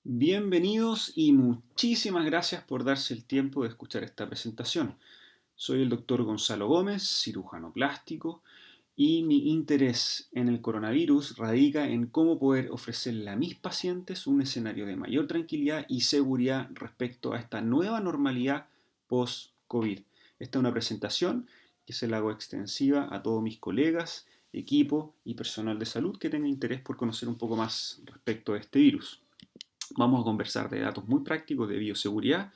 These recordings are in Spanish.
Bienvenidos y muchísimas gracias por darse el tiempo de escuchar esta presentación. Soy el doctor Gonzalo Gómez, cirujano plástico, y mi interés en el coronavirus radica en cómo poder ofrecerle a mis pacientes un escenario de mayor tranquilidad y seguridad respecto a esta nueva normalidad post-COVID. Esta es una presentación que se la hago extensiva a todos mis colegas, equipo y personal de salud que tenga interés por conocer un poco más respecto a este virus. Vamos a conversar de datos muy prácticos de bioseguridad.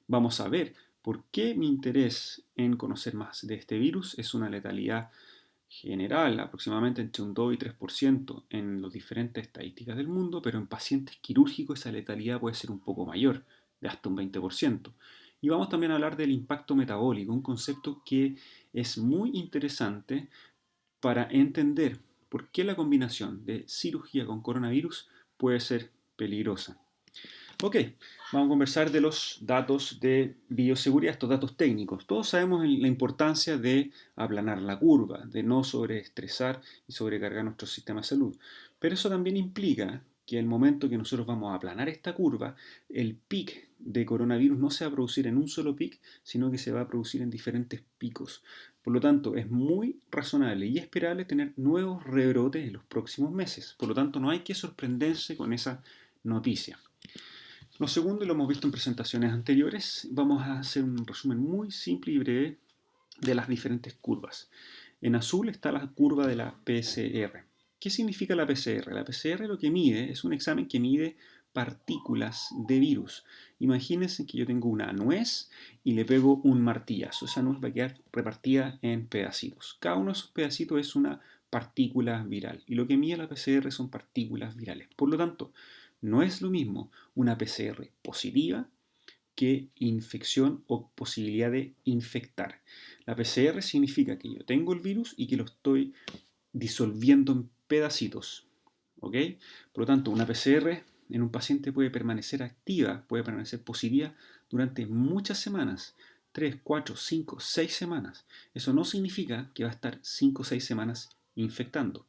Vamos a ver por qué mi interés en conocer más de este virus es una letalidad general, aproximadamente entre un 2 y 3% en las diferentes estadísticas del mundo, pero en pacientes quirúrgicos esa letalidad puede ser un poco mayor, de hasta un 20%. Y vamos también a hablar del impacto metabólico, un concepto que es muy interesante para entender por qué la combinación de cirugía con coronavirus puede ser peligrosa. Ok, vamos a conversar de los datos de bioseguridad, estos datos técnicos. Todos sabemos la importancia de aplanar la curva, de no sobreestresar y sobrecargar nuestro sistema de salud. Pero eso también implica que el momento que nosotros vamos a aplanar esta curva, el pic de coronavirus no se va a producir en un solo pic, sino que se va a producir en diferentes picos. Por lo tanto, es muy razonable y esperable tener nuevos rebrotes en los próximos meses. Por lo tanto, no hay que sorprenderse con esa noticia. Lo segundo, y lo hemos visto en presentaciones anteriores, vamos a hacer un resumen muy simple y breve de las diferentes curvas. En azul está la curva de la PCR. ¿Qué significa la PCR? La PCR lo que mide es un examen que mide partículas de virus. Imagínense que yo tengo una nuez y le pego un martillazo. Esa nuez va a quedar repartida en pedacitos. Cada uno de esos pedacitos es una partícula viral. Y lo que mide la PCR son partículas virales. Por lo tanto, no es lo mismo una PCR positiva que infección o posibilidad de infectar. La PCR significa que yo tengo el virus y que lo estoy disolviendo en pedacitos. ¿Ok? Por lo tanto, una PCR en un paciente puede permanecer activa, puede permanecer positiva durante muchas semanas. 3, 4, 5, 6 semanas. Eso no significa que va a estar 5 o 6 semanas infectando.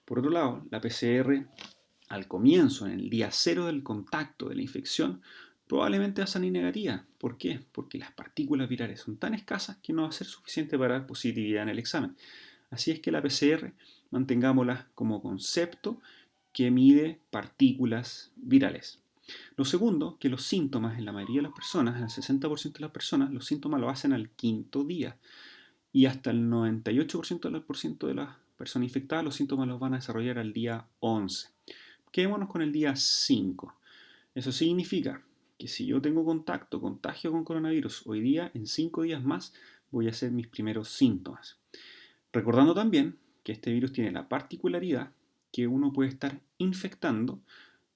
Por otro lado, la PCR al comienzo, en el día cero del contacto de la infección, probablemente va a salir negativa. ¿Por qué? Porque las partículas virales son tan escasas que no va a ser suficiente para dar positividad en el examen. Así es que la PCR mantengámosla como concepto que mide partículas virales. Lo segundo, que los síntomas en la mayoría de las personas, en el 60% de las personas, los síntomas lo hacen al quinto día. Y hasta el 98% de las personas infectadas los síntomas los van a desarrollar al día 11. Quedémonos con el día 5. Eso significa que si yo tengo contagio con coronavirus hoy día, en 5 días más voy a hacer mis primeros síntomas. Recordando también que este virus tiene la particularidad que uno puede estar infectando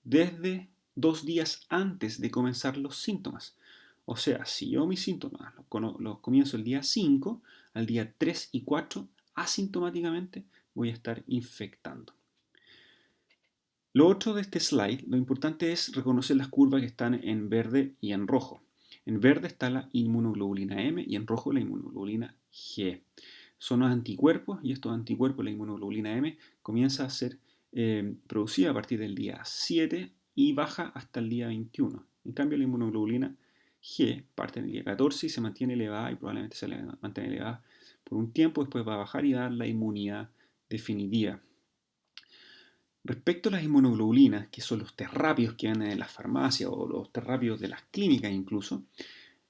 desde 2 días antes de comenzar los síntomas. O sea, si yo mis síntomas los comienzo el día 5, al día 3 y 4, asintomáticamente voy a estar infectando. Lo otro de este slide, lo importante es reconocer las curvas que están en verde y en rojo. En verde está la inmunoglobulina M y en rojo la inmunoglobulina G. Son los anticuerpos y estos anticuerpos, la inmunoglobulina M, comienza a ser producida a partir del día 7 y baja hasta el día 21. En cambio, la inmunoglobulina G parte en el día 14 y se mantiene elevada y probablemente se mantiene elevada por un tiempo, después va a bajar y dar la inmunidad definitiva. Respecto a las inmunoglobulinas, que son los terrápidos que venden en las farmacias o los terrápidos de las clínicas incluso,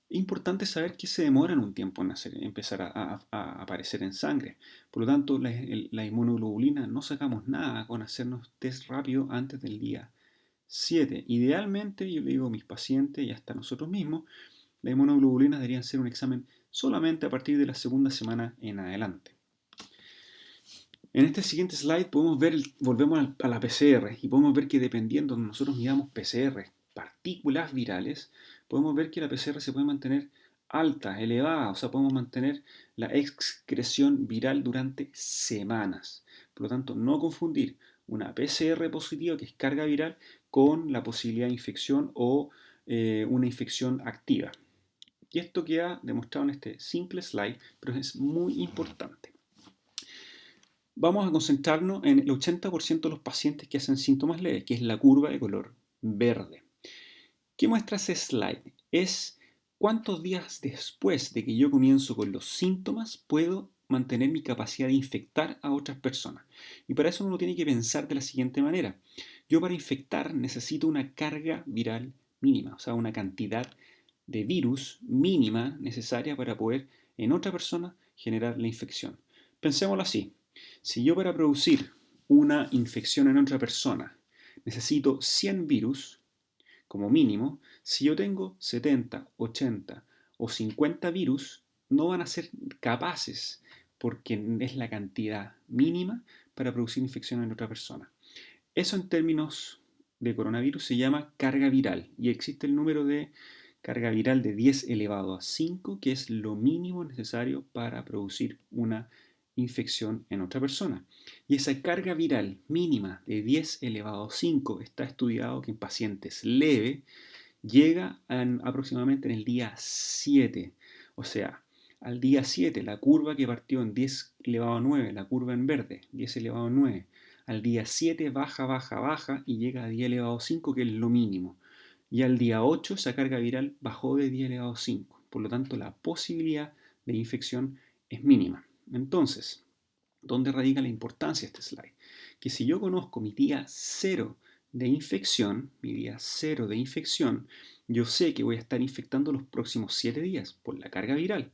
es importante saber que se demoran un tiempo en empezar a aparecer en sangre. Por lo tanto, la inmunoglobulina no sacamos nada con hacernos test rápido antes del día 7. Idealmente, yo le digo a mis pacientes y hasta nosotros mismos, las inmunoglobulinas deberían ser un examen solamente a partir de la segunda semana en adelante. En este siguiente slide podemos ver, volvemos a la PCR y podemos ver que dependiendo de nosotros midamos PCR, partículas virales, podemos ver que la PCR se puede mantener alta, elevada, o sea, podemos mantener la excreción viral durante semanas. Por lo tanto, no confundir una PCR positiva, que es carga viral, con la posibilidad de infección o una infección activa. Y esto queda demostrado en este simple slide, pero es muy importante. Vamos a concentrarnos en el 80% de los pacientes que hacen síntomas leves, que es la curva de color verde. ¿Qué muestra ese slide? Es cuántos días después de que yo comienzo con los síntomas puedo mantener mi capacidad de infectar a otras personas. Y para eso uno tiene que pensar de la siguiente manera. Yo para infectar necesito una carga viral mínima, o sea, una cantidad de virus mínima necesaria para poder en otra persona generar la infección. Pensémoslo así. Si yo para producir una infección en otra persona necesito 100 virus, como mínimo, si yo tengo 70, 80 o 50 virus, no van a ser capaces porque es la cantidad mínima para producir infección en otra persona. Eso en términos de coronavirus se llama carga viral y existe el número de carga viral de 10 elevado a 5, que es lo mínimo necesario para producir una infección en otra persona. Y esa carga viral mínima de 10 elevado a 5 está estudiado que en pacientes leves llega aproximadamente en el día 7. O sea, al día 7, la curva que partió en 10 elevado a 9, la curva en verde, 10 elevado a 9, al día 7 baja, baja, baja y llega a 10 elevado a 5, que es lo mínimo. Y al día 8 esa carga viral bajó de 10 elevado a 5. Por lo tanto, la posibilidad de infección es mínima. Entonces, ¿dónde radica la importancia de este slide? Que si yo conozco mi día 0 de infección, yo sé que voy a estar infectando los próximos 7 días por la carga viral.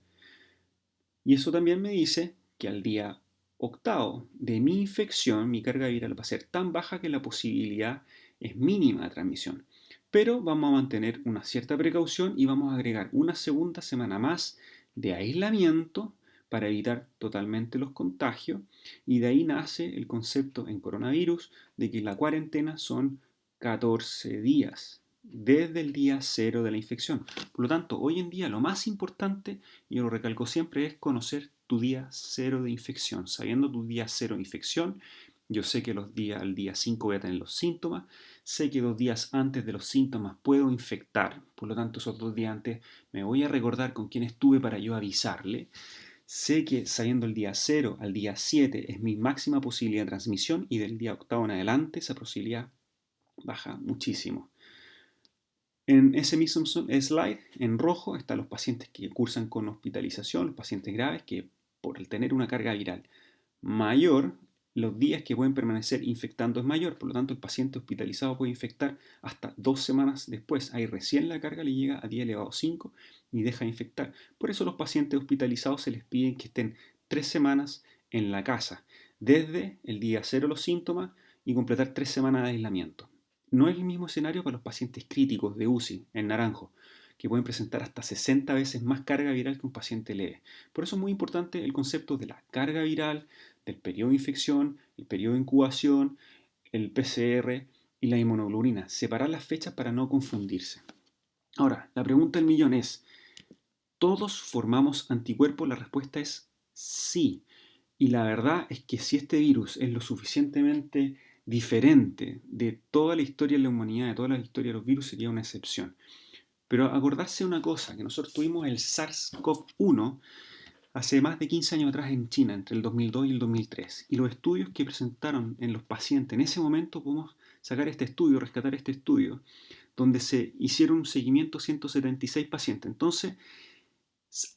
Y eso también me dice que al día octavo de mi infección, mi carga viral va a ser tan baja que la posibilidad es mínima de transmisión. Pero vamos a mantener una cierta precaución y vamos a agregar una segunda semana más de aislamiento para evitar totalmente los contagios. Y de ahí nace el concepto en coronavirus de que la cuarentena son 14 días desde el día 0 de la infección. Por lo tanto, hoy en día lo más importante, y yo lo recalco siempre, es conocer tu día 0 de infección. Sabiendo tu día 0 de infección, yo sé que al día 5 voy a tener los síntomas, sé que 2 días antes de los síntomas puedo infectar, por lo tanto esos 2 días antes me voy a recordar con quién estuve para yo avisarle. Sé que sabiendo el día 0 al día 7 es mi máxima posibilidad de transmisión y del día octavo en adelante esa posibilidad baja muchísimo. En ese mismo slide, en rojo, están los pacientes que cursan con hospitalización, los pacientes graves, que por el tener una carga viral mayor, los días que pueden permanecer infectando es mayor. Por lo tanto, el paciente hospitalizado puede infectar hasta 2 semanas después. Ahí recién la carga le llega a 10 elevado a 5 y deja de infectar. Por eso a los pacientes hospitalizados se les pide que estén 3 semanas en la casa, desde el día 0 los síntomas y completar 3 semanas de aislamiento. No es el mismo escenario para los pacientes críticos de UCI, en naranjo, que pueden presentar hasta 60 veces más carga viral que un paciente leve. Por eso es muy importante el concepto de la carga viral, del periodo de infección, el periodo de incubación, el PCR y la inmunoglobulina. Separar las fechas para no confundirse. Ahora, la pregunta del millón es, ¿todos formamos anticuerpos? La respuesta es sí. Y la verdad es que si este virus es lo suficientemente diferente de toda la historia de la humanidad, de toda la historia de los virus, sería una excepción. Pero acordarse de una cosa, que nosotros tuvimos el SARS-CoV-1 hace más de 15 años atrás en China, entre el 2002 y el 2003. Y los estudios que presentaron en los pacientes, en ese momento podemos sacar este estudio, rescatar este estudio, donde se hicieron un seguimiento a 176 pacientes. Entonces,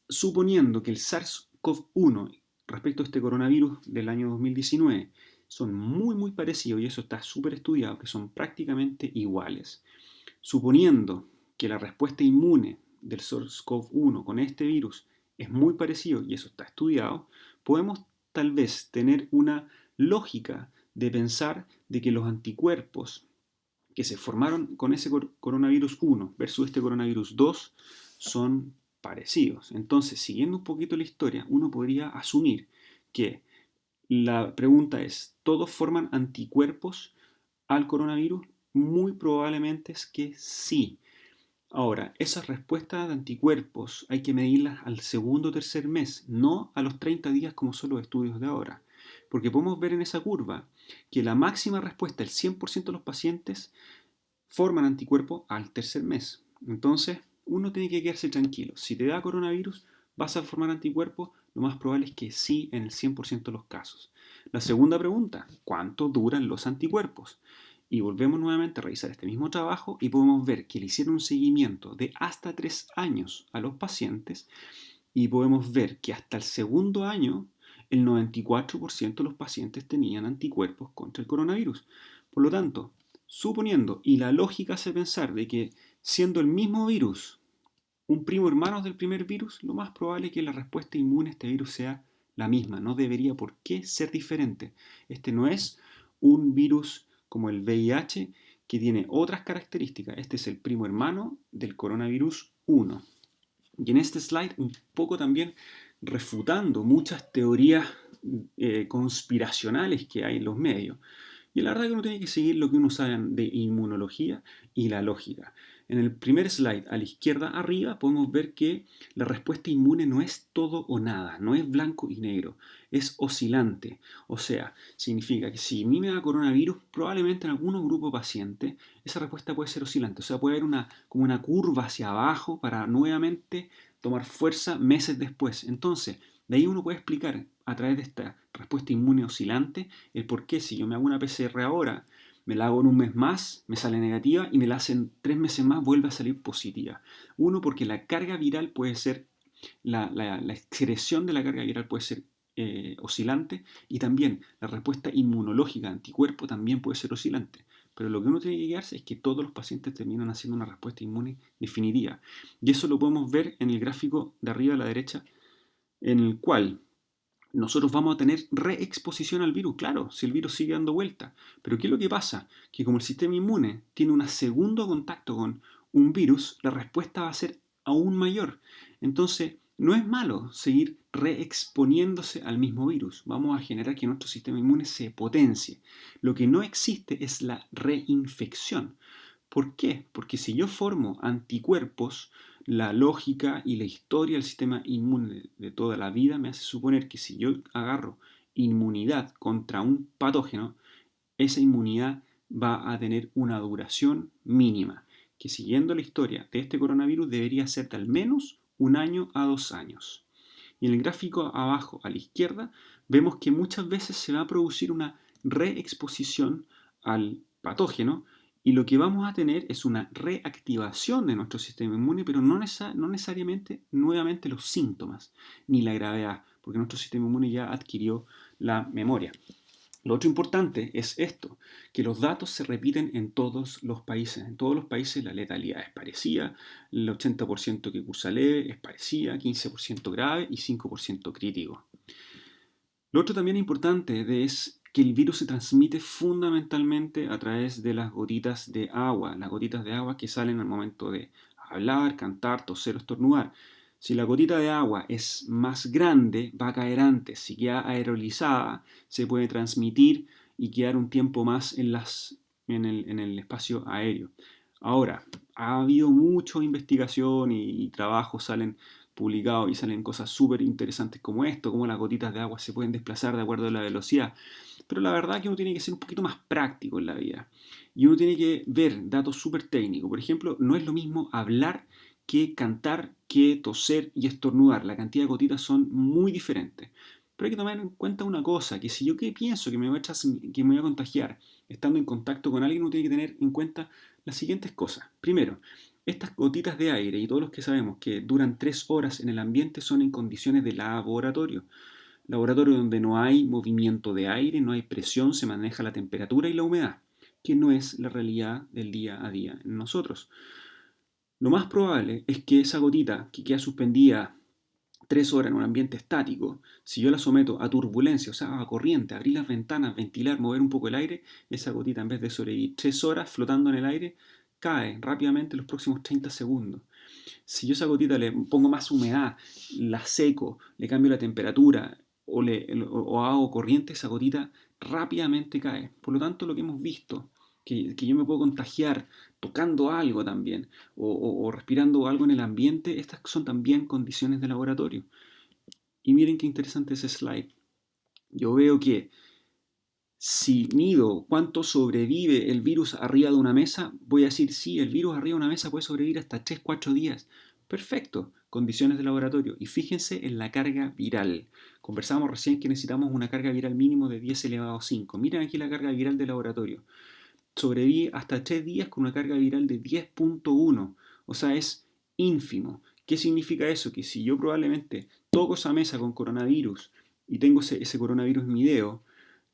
suponiendo que el SARS-CoV-1 respecto a este coronavirus del año 2019 son muy muy parecidos, y eso está súper estudiado, que son prácticamente iguales, suponiendo que la respuesta inmune del SARS-CoV-1 con este virus es muy parecido, y eso está estudiado, podemos tal vez tener una lógica de pensar de que los anticuerpos que se formaron con ese coronavirus 1 versus este coronavirus 2 son parecidos. Entonces, siguiendo un poquito la historia, uno podría asumir que la pregunta es, ¿todos forman anticuerpos al coronavirus? Muy probablemente es que sí. Ahora, esas respuestas de anticuerpos hay que medirlas al segundo o tercer mes, no a los 30 días como son los estudios de ahora. Porque podemos ver en esa curva que la máxima respuesta, el 100% de los pacientes, forman anticuerpos al tercer mes. Entonces, uno tiene que quedarse tranquilo. Si te da coronavirus, vas a formar anticuerpos, lo más probable es que sí en el 100% de los casos. La segunda pregunta, ¿cuánto duran los anticuerpos? Y volvemos nuevamente a revisar este mismo trabajo y podemos ver que le hicieron un seguimiento de hasta 3 años a los pacientes y podemos ver que hasta el segundo año el 94% de los pacientes tenían anticuerpos contra el coronavirus. Por lo tanto, suponiendo, y la lógica hace pensar de que siendo el mismo virus un primo hermano del primer virus, lo más probable es que la respuesta inmune a este virus sea la misma, no debería por qué ser diferente. Este no es un virus como el VIH que tiene otras características, este es el primo hermano del coronavirus 1. Y en este slide un poco también refutando muchas teorías conspiracionales que hay en los medios. Y la verdad que uno tiene que seguir lo que uno sabe de inmunología y la lógica. En el primer slide a la izquierda arriba podemos ver que la respuesta inmune no es todo o nada, no es blanco y negro, es oscilante. O sea, significa que si a mí me da coronavirus, probablemente en algunos grupos de pacientes esa respuesta puede ser oscilante. O sea, puede haber como una curva hacia abajo para nuevamente tomar fuerza meses después. Entonces, de ahí uno puede explicar a través de esta respuesta inmune oscilante el por qué si yo me hago una PCR ahora, me la hago en un mes más, me sale negativa y me la hacen 3 meses más, vuelve a salir positiva. Uno, porque la carga viral puede ser, la excreción de la carga viral puede ser oscilante y también la respuesta inmunológica anticuerpo también puede ser oscilante. Pero lo que uno tiene que quedarse es que todos los pacientes terminan haciendo una respuesta inmune definitiva. Y eso lo podemos ver en el gráfico de arriba a la derecha, en el cual nosotros vamos a tener reexposición al virus, claro, si el virus sigue dando vuelta. Pero ¿qué es lo que pasa? Que como el sistema inmune tiene un segundo contacto con un virus, la respuesta va a ser aún mayor. Entonces, no es malo seguir reexponiéndose al mismo virus. Vamos a generar que nuestro sistema inmune se potencie. Lo que no existe es la reinfección. ¿Por qué? Porque si yo formo anticuerpos, la lógica y la historia del sistema inmune de toda la vida me hace suponer que si yo agarro inmunidad contra un patógeno, esa inmunidad va a tener una duración mínima, que siguiendo la historia de este coronavirus debería ser de al menos 1 año a 2 años. Y en el gráfico abajo a la izquierda vemos que muchas veces se va a producir una reexposición al patógeno y lo que vamos a tener es una reactivación de nuestro sistema inmune, pero no necesariamente nuevamente los síntomas ni la gravedad, porque nuestro sistema inmune ya adquirió la memoria. Lo otro importante es esto, que los datos se repiten en todos los países. En todos los países la letalidad es parecida, el 80% que cursa leve es parecida, 15% grave y 5% crítico. Lo otro también importante es que el virus se transmite fundamentalmente a través de las gotitas de agua que salen al momento de hablar, cantar, toser o estornudar. Si la gotita de agua es más grande, va a caer antes. Si queda aerolizada, se puede transmitir y quedar un tiempo más en el espacio aéreo. Ahora, ha habido mucha investigación y trabajos salen publicados y salen cosas súper interesantes como esto, cómo las gotitas de agua se pueden desplazar de acuerdo a la velocidad. Pero la verdad es que uno tiene que ser un poquito más práctico en la vida. Y uno tiene que ver datos súper técnicos. Por ejemplo, no es lo mismo hablar que cantar, que toser y estornudar. La cantidad de gotitas son muy diferentes. Pero hay que tomar en cuenta una cosa, que si yo pienso que me voy a contagiar estando en contacto con alguien, uno tiene que tener en cuenta las siguientes cosas. Primero, estas gotitas de aire y todos los que sabemos que duran 3 horas en el ambiente son en condiciones de laboratorio. Laboratorio donde no hay movimiento de aire, no hay presión, se maneja la temperatura y la humedad, que no es la realidad del día a día en nosotros. Lo más probable es que esa gotita que queda suspendida 3 horas en un ambiente estático, si yo la someto a turbulencia, o sea, a corriente, abrir las ventanas, ventilar, mover un poco el aire, esa gotita en vez de sobrevivir 3 horas flotando en el aire, cae rápidamente en los próximos 30 segundos. Si yo a esa gotita le pongo más humedad, la seco, le cambio la temperatura o hago corriente, esa gotita rápidamente cae. Por lo tanto, lo que hemos visto, que yo me puedo contagiar tocando algo también o respirando algo en el ambiente, estas son también condiciones de laboratorio. Y miren qué interesante ese slide. Yo veo que si mido cuánto sobrevive el virus arriba de una mesa, voy a decir, sí, el virus arriba de una mesa puede sobrevivir hasta 3-4 días. Perfecto, condiciones de laboratorio. Y fíjense en la carga viral. Conversábamos recién que necesitamos una carga viral mínimo de 10 elevado a 5. Miren aquí la carga viral de laboratorio. sobrevive hasta 3 días con una carga viral de 10.1. O sea, es ínfimo. ¿Qué significa eso? Que si yo probablemente toco esa mesa con coronavirus y tengo ese coronavirus en mi dedo,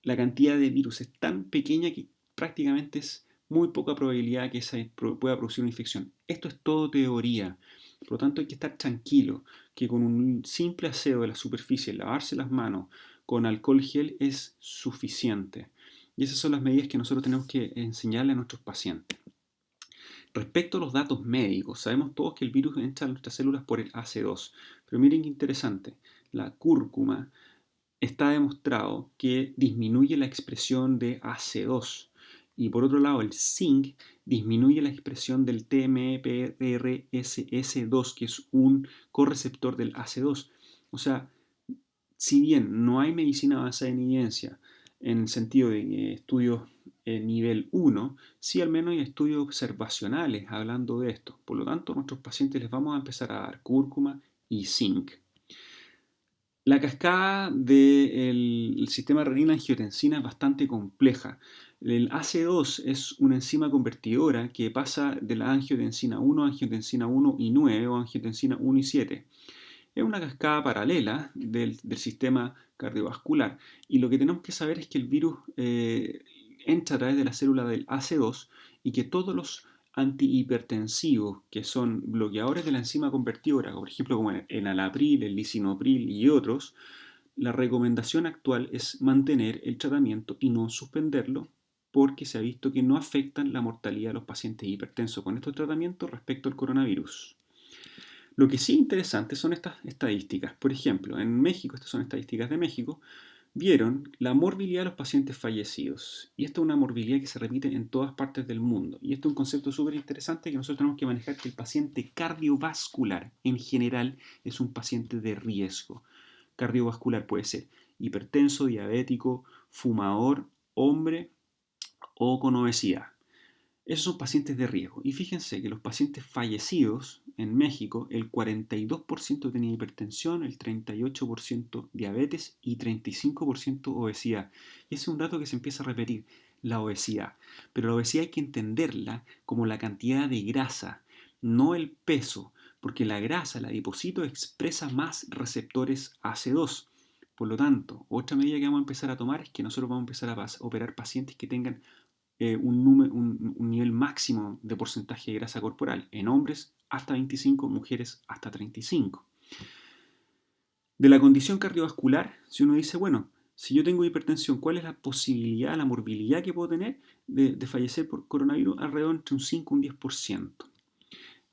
la cantidad de virus es tan pequeña que prácticamente es muy poca probabilidad que esa pueda producir una infección. Esto es todo teoría. Por lo tanto, hay que estar tranquilo, que con un simple aseo de la superficie, lavarse las manos con alcohol gel es suficiente. Y esas son las medidas que nosotros tenemos que enseñarle a nuestros pacientes. Respecto a los datos médicos, sabemos todos que el virus entra a nuestras células por el AC2. Pero miren qué interesante, la cúrcuma está demostrado que disminuye la expresión de AC2. Y por otro lado, el zinc disminuye la expresión del TMPRSS2, que es un correceptor del AC2. O sea, si bien no hay medicina basada en evidencia en el sentido de estudios nivel 1, sí al menos hay estudios observacionales hablando de esto. Por lo tanto, a nuestros pacientes les vamos a empezar a dar cúrcuma y zinc. La cascada del sistema renina-angiotensina es bastante compleja. El AC2 es una enzima convertidora que pasa de la angiotensina 1 a angiotensina 1 y 9 o angiotensina 1 y 7. Es una cascada paralela del sistema cardiovascular y lo que tenemos que saber es que el virus entra a través de la célula del AC2 y que todos los antihipertensivos, que son bloqueadores de la enzima convertidora, por ejemplo como el enalapril, el lisinopril y otros, la recomendación actual es mantener el tratamiento y no suspenderlo porque se ha visto que no afectan la mortalidad de los pacientes hipertensos con estos tratamientos respecto al coronavirus. Lo que sí es interesante son estas estadísticas. Por ejemplo, en México, estas son estadísticas de México, vieron la morbilidad de los pacientes fallecidos. Y esta es una morbilidad que se repite en todas partes del mundo. Y esto es un concepto súper interesante que nosotros tenemos que manejar, que el paciente cardiovascular en general es un paciente de riesgo. Cardiovascular puede ser hipertenso, diabético, fumador, hombre o con obesidad. Esos son pacientes de riesgo. Y fíjense que los pacientes fallecidos en México, el 42% tenía hipertensión, el 38% diabetes y 35% obesidad. Y ese es un dato que se empieza a repetir, la obesidad. Pero la obesidad hay que entenderla como la cantidad de grasa, no el peso, porque la grasa, el adipocito, expresa más receptores AC2. Por lo tanto, otra medida que vamos a empezar a tomar es que nosotros vamos a empezar a operar pacientes que tengan un nivel máximo de porcentaje de grasa corporal. En hombres hasta 25, mujeres hasta 35. De la condición cardiovascular, si uno dice, bueno, si yo tengo hipertensión, ¿cuál es la posibilidad, la morbilidad que puedo tener de fallecer por coronavirus? Alrededor entre un 5 y un 10%.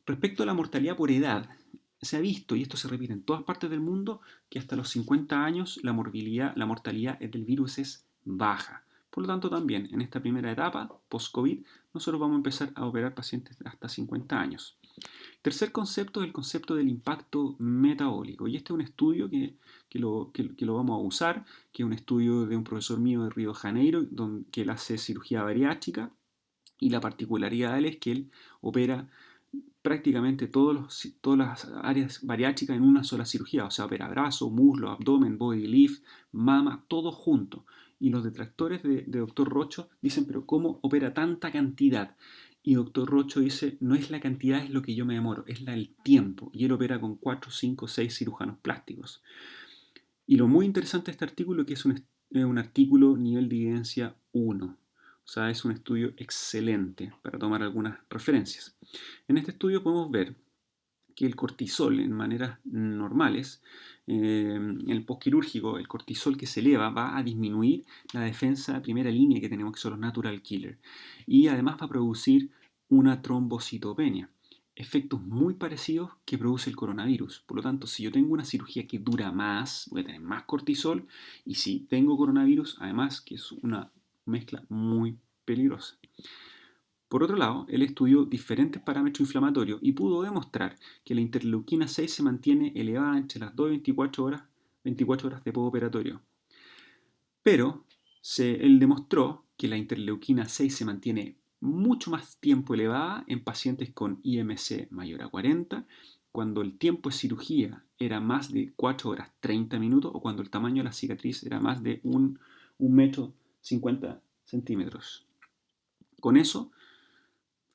Respecto a la mortalidad por edad, se ha visto, y esto se repite en todas partes del mundo, que hasta los 50 años la mortalidad del virus es baja. Por lo tanto, también en esta primera etapa, post-COVID, nosotros vamos a empezar a operar pacientes de hasta 50 años. Tercer concepto es el concepto del impacto metabólico. Y este es un estudio que lo vamos a usar, que es un estudio de un profesor mío de Río de Janeiro, que él hace cirugía bariátrica. Y la particularidad de él es que él opera prácticamente todas las áreas bariátricas en una sola cirugía. O sea, opera brazo, muslo, abdomen, body lift, mama, todo junto. Y los detractores de Dr. Rocho dicen, pero ¿cómo opera tanta cantidad? Y Dr. Rocho dice, no es la cantidad, es lo que yo me demoro, es el tiempo. Y él opera con 4, 5, 6 cirujanos plásticos. Y lo muy interesante de este artículo es que es un artículo nivel de evidencia 1. O sea, es un estudio excelente para tomar algunas referencias. En este estudio podemos ver que el cortisol en maneras normales, en el postquirúrgico, el cortisol que se eleva va a disminuir la defensa de primera línea que tenemos, que son los natural killers. Y además va a producir una trombocitopenia. Efectos muy parecidos que produce el coronavirus. Por lo tanto, si yo tengo una cirugía que dura más, voy a tener más cortisol. Y si tengo coronavirus, además, que es una mezcla muy peligrosa. Por otro lado, él estudió diferentes parámetros inflamatorios y pudo demostrar que la interleuquina 6 se mantiene elevada entre las 2 y 24 horas de postoperatorio. Pero él demostró que la interleuquina 6 se mantiene mucho más tiempo elevada en pacientes con IMC mayor a 40, cuando el tiempo de cirugía era más de 4 horas 30 minutos o cuando el tamaño de la cicatriz era más de 1 metro 50 centímetros.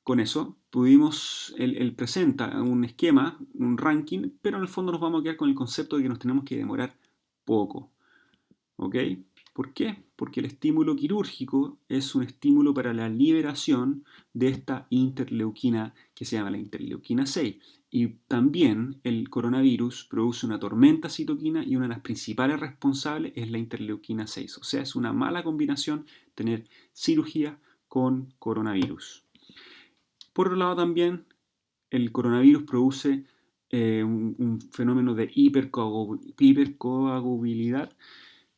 Con eso pudimos, él presenta un esquema, un ranking, pero en el fondo nos vamos a quedar con el concepto de que nos tenemos que demorar poco. ¿Ok? ¿Por qué? Porque el estímulo quirúrgico es un estímulo para la liberación de esta interleuquina que se llama la interleuquina 6. Y también el coronavirus produce una tormenta citoquina y una de las principales responsables es la interleuquina 6. O sea, es una mala combinación tener cirugía con coronavirus. Por otro lado también el coronavirus produce un fenómeno de hipercoagulabilidad,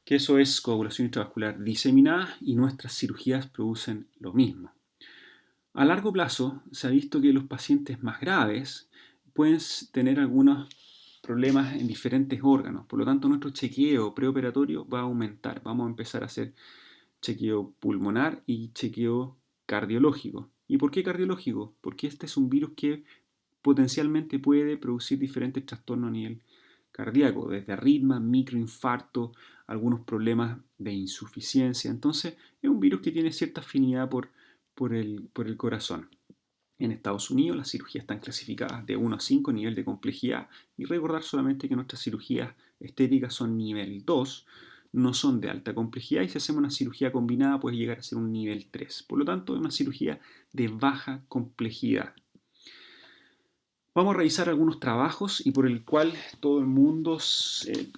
que eso es coagulación intravascular diseminada, y nuestras cirugías producen lo mismo. A largo plazo se ha visto que los pacientes más graves pueden tener algunos problemas en diferentes órganos, por lo tanto nuestro chequeo preoperatorio va a aumentar, vamos a empezar a hacer chequeo pulmonar y chequeo cardiológico. ¿Y por qué cardiológico? Porque este es un virus que potencialmente puede producir diferentes trastornos a nivel cardíaco, desde arritmia, microinfarto, algunos problemas de insuficiencia. Entonces, es un virus que tiene cierta afinidad por el corazón. En Estados Unidos las cirugías están clasificadas de 1 a 5 nivel de complejidad, y recordar solamente que nuestras cirugías estéticas son nivel 2, no son de alta complejidad, y si hacemos una cirugía combinada puede llegar a ser un nivel 3. Por lo tanto, es una cirugía de baja complejidad. Vamos a revisar algunos trabajos y por el cual todo el mundo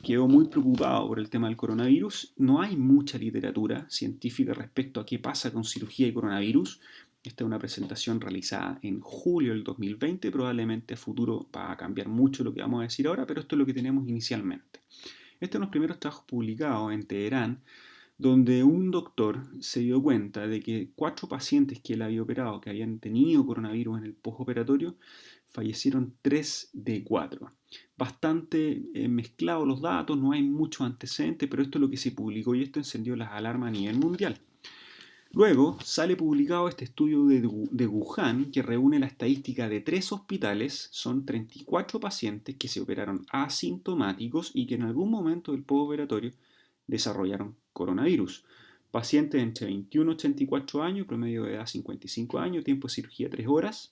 quedó muy preocupado por el tema del coronavirus. No hay mucha literatura científica respecto a qué pasa con cirugía y coronavirus. Esta es una presentación realizada en julio del 2020. Probablemente a futuro va a cambiar mucho lo que vamos a decir ahora, pero esto es lo que tenemos inicialmente. Este es uno de los primeros trabajos publicados en Teherán, donde un doctor se dio cuenta de que 4 pacientes que él había operado, que habían tenido coronavirus en el postoperatorio, fallecieron 3 de 4. Bastante mezclados los datos, no hay muchos antecedentes, pero esto es lo que se publicó y esto encendió las alarmas a nivel mundial. Luego sale publicado este estudio de Wuhan que reúne la estadística de 3 hospitales, son 34 pacientes que se operaron asintomáticos y que en algún momento del postoperatorio desarrollaron coronavirus. Pacientes entre 21 y 84 años, promedio de edad 55 años, tiempo de cirugía 3 horas.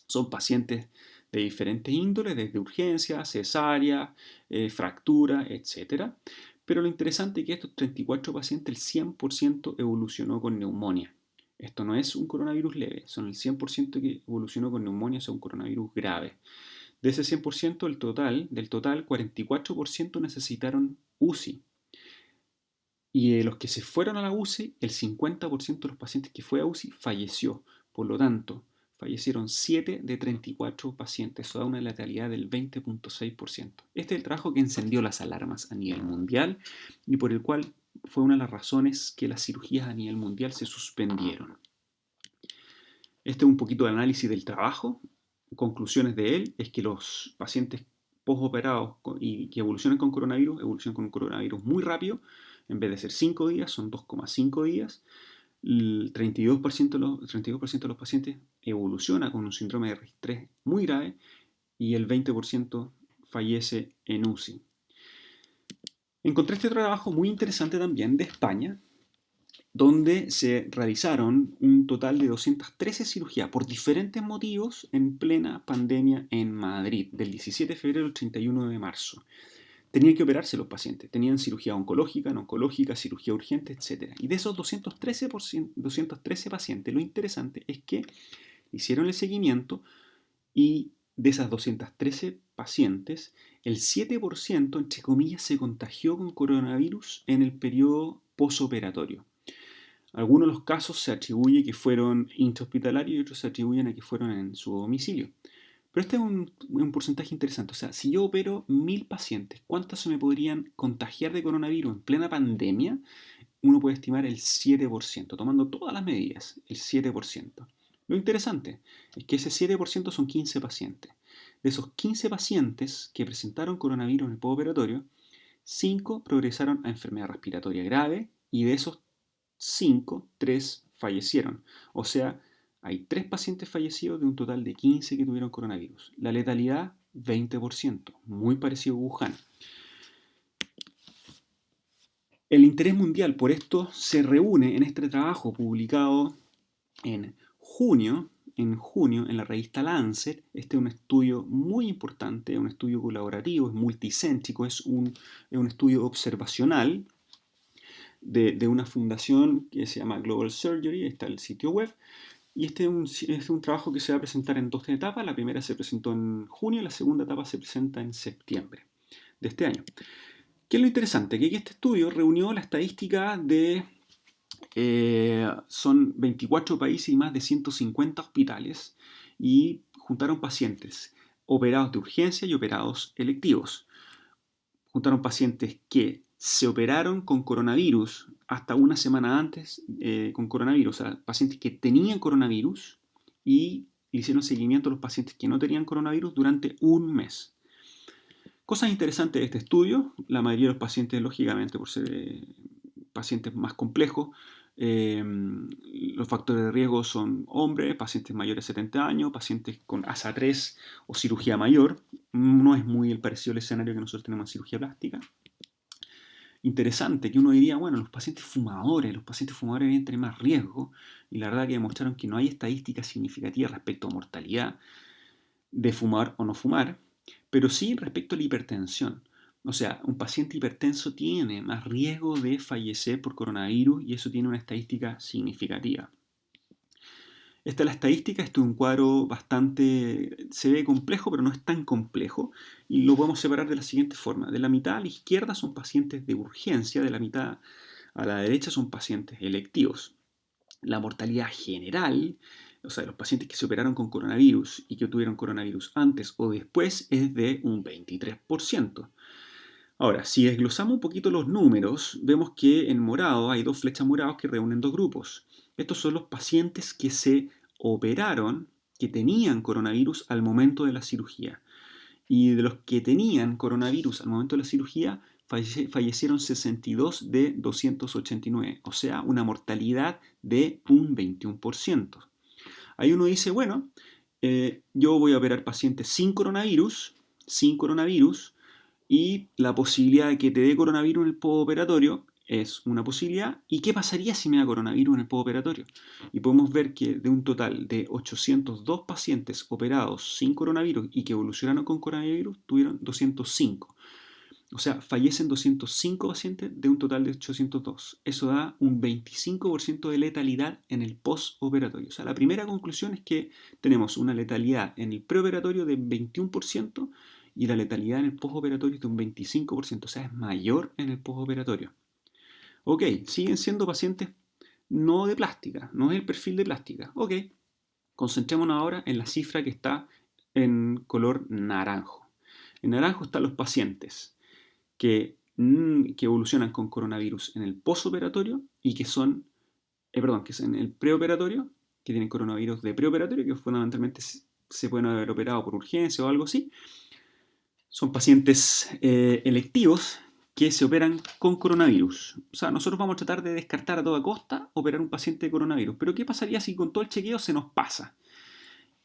Son pacientes de diferentes índoles, desde urgencia, cesárea, fractura, etc. Pero lo interesante es que estos 34 pacientes, el 100% evolucionó con neumonía. Esto no es un coronavirus leve, son el 100% que evolucionó con neumonía, o sea, un coronavirus grave. De ese 100%, del total, 44% necesitaron UCI. Y de los que se fueron a la UCI, el 50% de los pacientes que fue a UCI falleció. Por lo tanto, fallecieron 7 de 34 pacientes, eso da una letalidad del 20.6%. Este es el trabajo que encendió las alarmas a nivel mundial y por el cual fue una de las razones que las cirugías a nivel mundial se suspendieron. Este es un poquito de análisis del trabajo. Conclusiones de él es que los pacientes postoperados y que evolucionan con coronavirus, evolucionan con un coronavirus muy rápido. En vez de ser 5 días, son 2,5 días. El 32% de los pacientes evoluciona con un síndrome de estrés muy grave y el 20% fallece en UCI. Encontré este trabajo muy interesante también de España, donde se realizaron un total de 213 cirugías por diferentes motivos en plena pandemia en Madrid, del 17 de febrero al 31 de marzo. Tenían que operarse los pacientes, tenían cirugía oncológica, no oncológica, cirugía urgente, etc. Y de esos 213 pacientes, lo interesante es que hicieron el seguimiento y de esas 213 pacientes, el 7%, entre comillas, se contagió con coronavirus en el periodo posoperatorio. Algunos de los casos se atribuye que fueron intrahospitalarios y otros se atribuyen a que fueron en su domicilio. Pero este es un porcentaje interesante. O sea, si yo opero 1000 pacientes, ¿cuántos se me podrían contagiar de coronavirus en plena pandemia? Uno puede estimar el 7%, tomando todas las medidas, el 7%. Lo interesante es que ese 7% son 15 pacientes. De esos 15 pacientes que presentaron coronavirus en el postoperatorio, 5 progresaron a enfermedad respiratoria grave y de esos 5, 3 fallecieron. O sea, hay 3 pacientes fallecidos de un total de 15 que tuvieron coronavirus. La letalidad, 20%, muy parecido a Wuhan. El interés mundial por esto se reúne en este trabajo publicado en junio, en la revista Lancet. Este es un estudio muy importante, un estudio colaborativo, es multicéntrico, es un estudio observacional de una fundación que se llama Global Surgery, está el sitio web, y este es un trabajo que se va a presentar en dos etapas. La primera se presentó en junio y la segunda etapa se presenta en septiembre de este año. ¿Qué es lo interesante? Que este estudio reunió la estadística de son 24 países y más de 150 hospitales y juntaron pacientes operados de urgencia y operados electivos. Juntaron pacientes que se operaron con coronavirus hasta una semana antes con coronavirus, o sea, pacientes que tenían coronavirus y le hicieron seguimiento a los pacientes que no tenían coronavirus durante un mes. Cosas interesantes de este estudio: la mayoría de los pacientes, lógicamente, por ser pacientes más complejos, los factores de riesgo son hombres, pacientes mayores de 70 años, pacientes con ASA 3 o cirugía mayor. No es muy parecido al escenario que nosotros tenemos en cirugía plástica. Interesante que uno diría, bueno, los pacientes fumadores deben tener más riesgo, y la verdad que demostraron que no hay estadísticas significativas respecto a mortalidad de fumar o no fumar, pero sí respecto a la hipertensión. O sea, un paciente hipertenso tiene más riesgo de fallecer por coronavirus y eso tiene una estadística significativa. Esta es la estadística. Esto es un cuadro bastante, se ve complejo, pero no es tan complejo, y lo podemos separar de la siguiente forma. De la mitad a la izquierda son pacientes de urgencia, de la mitad a la derecha son pacientes electivos. La mortalidad general, o sea, los pacientes que se operaron con coronavirus y que tuvieron coronavirus antes o después, es de un 23%. Ahora, si desglosamos un poquito los números, vemos que en morado hay dos flechas moradas que reúnen dos grupos. Estos son los pacientes que se operaron, que tenían coronavirus al momento de la cirugía. Y de los que tenían coronavirus al momento de la cirugía, fallecieron 62 de 289, o sea, una mortalidad de un 21%. Ahí uno dice, bueno, yo voy a operar pacientes sin coronavirus, y la posibilidad de que te dé coronavirus en el postoperatorio es una posibilidad. ¿Y qué pasaría si me da coronavirus en el postoperatorio? Y podemos ver que de un total de 802 pacientes operados sin coronavirus y que evolucionaron con coronavirus, tuvieron 205. O sea, fallecen 205 pacientes de un total de 802. Eso da un 25% de letalidad en el postoperatorio. O sea, la primera conclusión es que tenemos una letalidad en el preoperatorio de 21% y la letalidad en el postoperatorio es de un 25%. O sea, es mayor en el postoperatorio. Ok, siguen siendo pacientes no de plástica, no es el perfil de plástica. Ok, concentrémonos ahora en la cifra que está en color naranjo. En naranjo están los pacientes que evolucionan con coronavirus en el postoperatorio y que son, que es en el preoperatorio, que tienen coronavirus de preoperatorio, que fundamentalmente se pueden haber operado por urgencia o algo así. Son pacientes electivos que se operan con coronavirus. O sea, nosotros vamos a tratar de descartar a toda costa operar un paciente de coronavirus. Pero ¿qué pasaría si con todo el chequeo se nos pasa?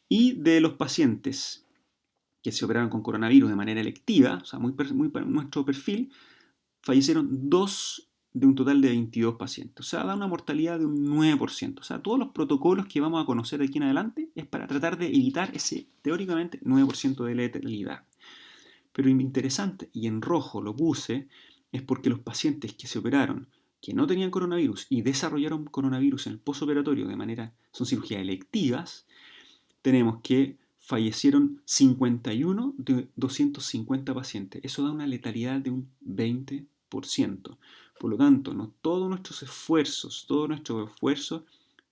Y de los pacientes que se operaron con coronavirus de manera electiva, o sea, muy para nuestro perfil, fallecieron 2 de un total de 22 pacientes. O sea, da una mortalidad de un 9%. O sea, todos los protocolos que vamos a conocer de aquí en adelante es para tratar de evitar ese, teóricamente, 9% de letalidad. Pero lo interesante, y en rojo lo puse, es porque los pacientes que se operaron, que no tenían coronavirus y desarrollaron coronavirus en el postoperatorio de manera, son cirugías electivas, tenemos que fallecieron 51 de 250 pacientes. Eso da una letalidad de un 20%. Por lo tanto, no todos nuestros esfuerzos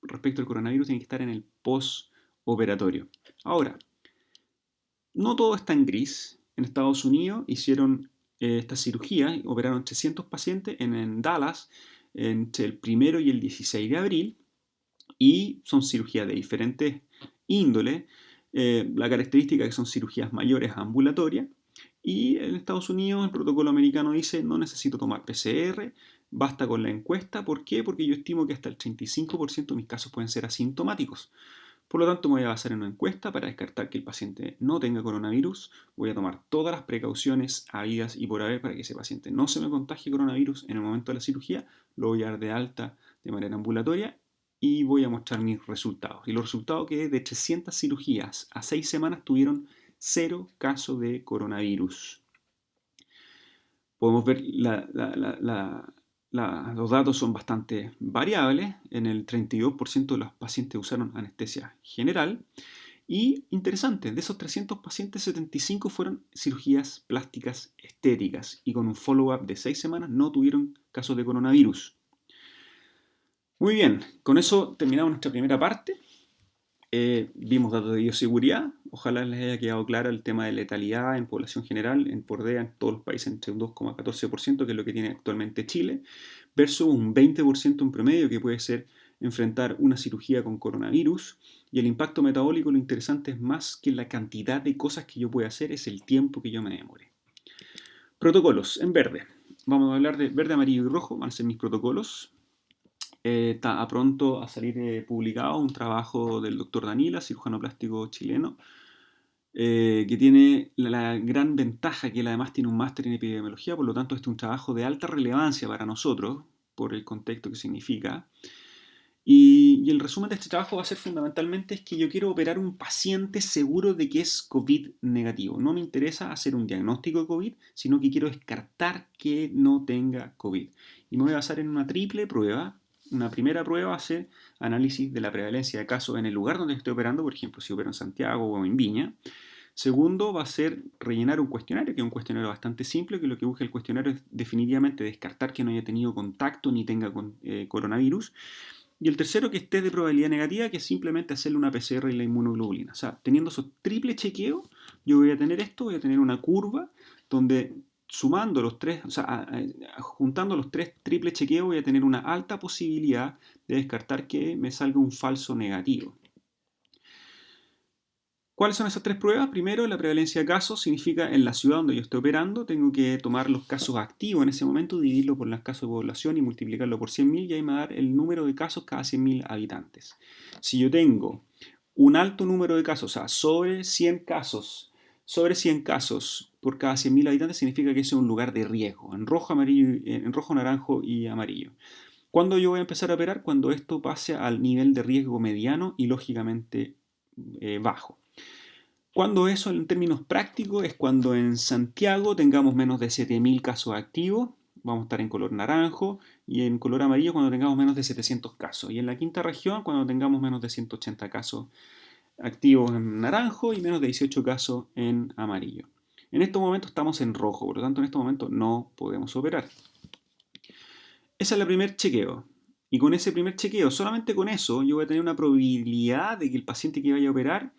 respecto al coronavirus tienen que estar en el postoperatorio. Ahora, no todo está en gris. En Estados Unidos hicieron esta cirugía, operaron 300 pacientes en Dallas entre el 1 y el 16 de abril, y son cirugías de diferentes índoles. La característica es que son cirugías mayores ambulatorias, y en Estados Unidos el protocolo americano dice: no necesito tomar PCR, basta con la encuesta. ¿Por qué? Porque yo estimo que hasta el 35% de mis casos pueden ser asintomáticos. Por lo tanto, me voy a basar en una encuesta para descartar que el paciente no tenga coronavirus. Voy a tomar todas las precauciones habidas y por haber para que ese paciente no se me contagie coronavirus en el momento de la cirugía. Lo voy a dar de alta de manera ambulatoria y voy a mostrar mis resultados. Y los resultados que de 300 cirugías a 6 semanas tuvieron 0 casos de coronavirus. Podemos ver los datos son bastante variables. En el 32% de los pacientes usaron anestesia general. Y interesante, de esos 300 pacientes, 75 fueron cirugías plásticas estéticas y con un follow-up de 6 semanas no tuvieron casos de coronavirus. Muy bien, con eso terminamos nuestra primera parte. Vimos datos de bioseguridad. Ojalá les haya quedado claro el tema de letalidad en población general, en PORDEA, en todos los países entre un 2,14%, que es lo que tiene actualmente Chile, versus un 20% en promedio, que puede ser enfrentar una cirugía con coronavirus. Y el impacto metabólico, lo interesante es más que la cantidad de cosas que yo pueda hacer, es el tiempo que yo me demore. Protocolos, en verde. Vamos a hablar de verde, amarillo y rojo, van a ser mis protocolos. Está a pronto a salir publicado un trabajo del doctor Danila, cirujano plástico chileno, que tiene la gran ventaja que él además tiene un máster en epidemiología, por lo tanto este es un trabajo de alta relevancia para nosotros, por el contexto que significa. Y el resumen de este trabajo va a ser fundamentalmente es que yo quiero operar un paciente seguro de que es COVID negativo. No me interesa hacer un diagnóstico de COVID, sino que quiero descartar que no tenga COVID. Y me voy a basar en una triple prueba. Una primera prueba va a ser análisis de la prevalencia de casos en el lugar donde estoy operando, por ejemplo, si opero en Santiago o en Viña. Segundo, va a ser rellenar un cuestionario, que es un cuestionario bastante simple, que lo que busca el cuestionario es definitivamente descartar que no haya tenido contacto ni tenga coronavirus. Y el tercero, que esté de probabilidad negativa, que es simplemente hacerle una PCR y la inmunoglobulina. O sea, teniendo esos triple chequeos, yo voy a tener esto, voy a tener una curva donde sumando los tres, o sea, juntando los tres triple chequeos, voy a tener una alta posibilidad de descartar que me salga un falso negativo. ¿Cuáles son esas tres pruebas? Primero, la prevalencia de casos significa en la ciudad donde yo estoy operando, tengo que tomar los casos activos en ese momento, dividirlo por los casos de población y multiplicarlo por 100.000 y ahí me va a dar el número de casos cada 100.000 habitantes. Si yo tengo un alto número de casos, o sea, sobre 100 casos por cada 100.000 habitantes, significa que ese es un lugar de riesgo, en rojo, amarillo, en rojo, naranjo y amarillo. ¿Cuándo yo voy a empezar a operar? Cuando esto pase al nivel de riesgo mediano y lógicamente bajo. Cuando eso en términos prácticos es cuando en Santiago tengamos menos de 7.000 casos activos, vamos a estar en color naranjo, y en color amarillo cuando tengamos menos de 700 casos. Y en la quinta región cuando tengamos menos de 180 casos activos en naranjo y menos de 18 casos en amarillo. En estos momentos estamos en rojo, por lo tanto en estos momentos no podemos operar. Ese es el primer chequeo. Y con ese primer chequeo, solamente con eso, yo voy a tener una probabilidad de que el paciente que vaya a operar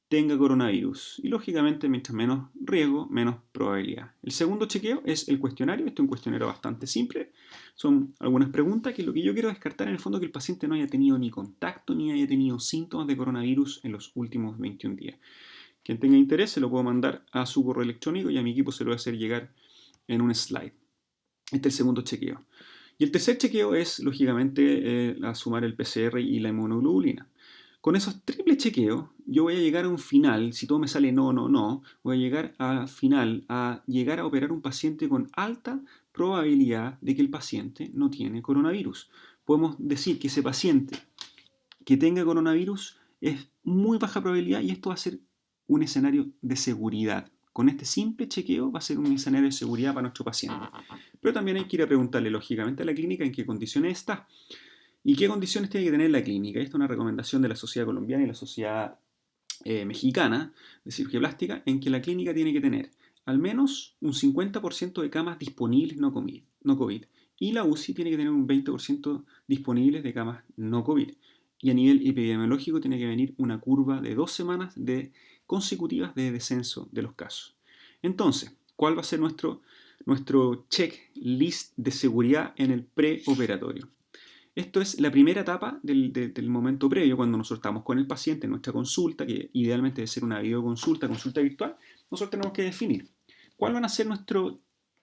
tenga coronavirus. Y lógicamente, mientras menos riesgo, menos probabilidad. El segundo chequeo es el cuestionario. Este es un cuestionario bastante simple. Son algunas preguntas que lo que yo quiero descartar en el fondo es que el paciente no haya tenido ni contacto ni haya tenido síntomas de coronavirus en los últimos 21 días. Quien tenga interés se lo puedo mandar a su correo electrónico y a mi equipo se lo voy a hacer llegar en un slide. Este es el segundo chequeo. Y el tercer chequeo es, lógicamente, sumar el PCR y la inmunoglobulina. Con esos triples chequeos, yo voy a llegar a un final, si todo me sale no, no, no, voy a llegar al final a llegar a operar un paciente con alta probabilidad de que el paciente no tiene coronavirus. Podemos decir que ese paciente que tenga coronavirus es muy baja probabilidad y esto va a ser un escenario de seguridad. Con este simple chequeo va a ser un escenario de seguridad para nuestro paciente. Pero también hay que ir a preguntarle lógicamente a la clínica en qué condiciones está. ¿Y qué condiciones tiene que tener la clínica? Esta es una recomendación de la Sociedad Colombiana y la Sociedad Mexicana de Cirugía Plástica, en que la clínica tiene que tener al menos un 50% de camas disponibles no COVID, y la UCI tiene que tener un 20% disponibles de camas no COVID. Y a nivel epidemiológico tiene que venir una curva de 2 semanas consecutivas de descenso de los casos. Entonces, ¿cuál va a ser nuestro checklist de seguridad en el preoperatorio? Esto es la primera etapa del momento previo, cuando nosotros estamos con el paciente en nuestra consulta, que idealmente debe ser una videoconsulta, consulta virtual. Nosotros tenemos que definir cuál van a ser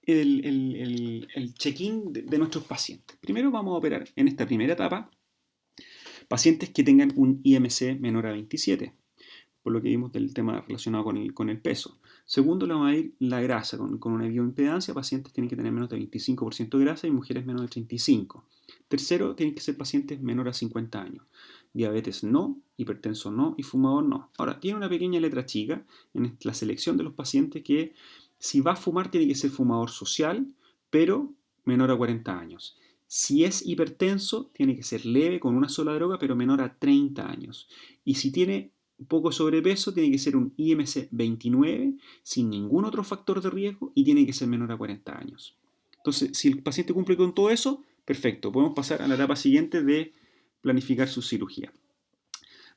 el check-in de nuestros pacientes. Primero vamos a operar en esta primera etapa pacientes que tengan un IMC menor a 27, por lo que vimos del tema relacionado con el peso. Segundo, le vamos a ir la grasa, con una bioimpedancia, pacientes tienen que tener menos de 25% de grasa y mujeres menos de 35%. Tercero, tienen que ser pacientes menores a 50 años. Diabetes no, hipertenso no y fumador no. Ahora, tiene una pequeña letra chica en la selección de los pacientes que si va a fumar tiene que ser fumador social, pero menor a 40 años. Si es hipertenso, tiene que ser leve con una sola droga, pero menor a 30 años. Y si tiene un poco de sobrepeso, tiene que ser un IMC 29 sin ningún otro factor de riesgo y tiene que ser menor a 40 años. Entonces, si el paciente cumple con todo eso, perfecto, podemos pasar a la etapa siguiente de planificar su cirugía.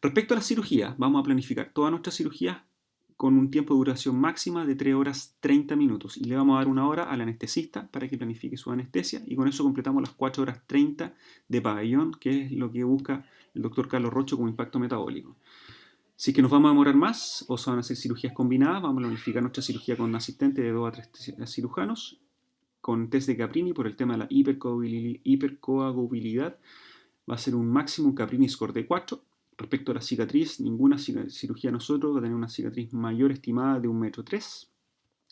Respecto a la cirugía, vamos a planificar todas nuestras cirugías con un tiempo de duración máxima de 3 horas 30 minutos y le vamos a dar una hora al anestesista para que planifique su anestesia y con eso completamos las 4 horas 30 de pabellón, que es lo que busca el doctor Carlos Rocho como impacto metabólico. Si es que nos vamos a demorar más o se van a hacer cirugías combinadas, vamos a planificar nuestra cirugía con un asistente de 2 a 3 cirujanos con test de Caprini por el tema de la hipercoagulabilidad. Va a ser un máximo, un Caprini score de 4. Respecto a la cicatriz, ninguna cirugía nosotros va a tener una cicatriz mayor estimada de 1,3 m.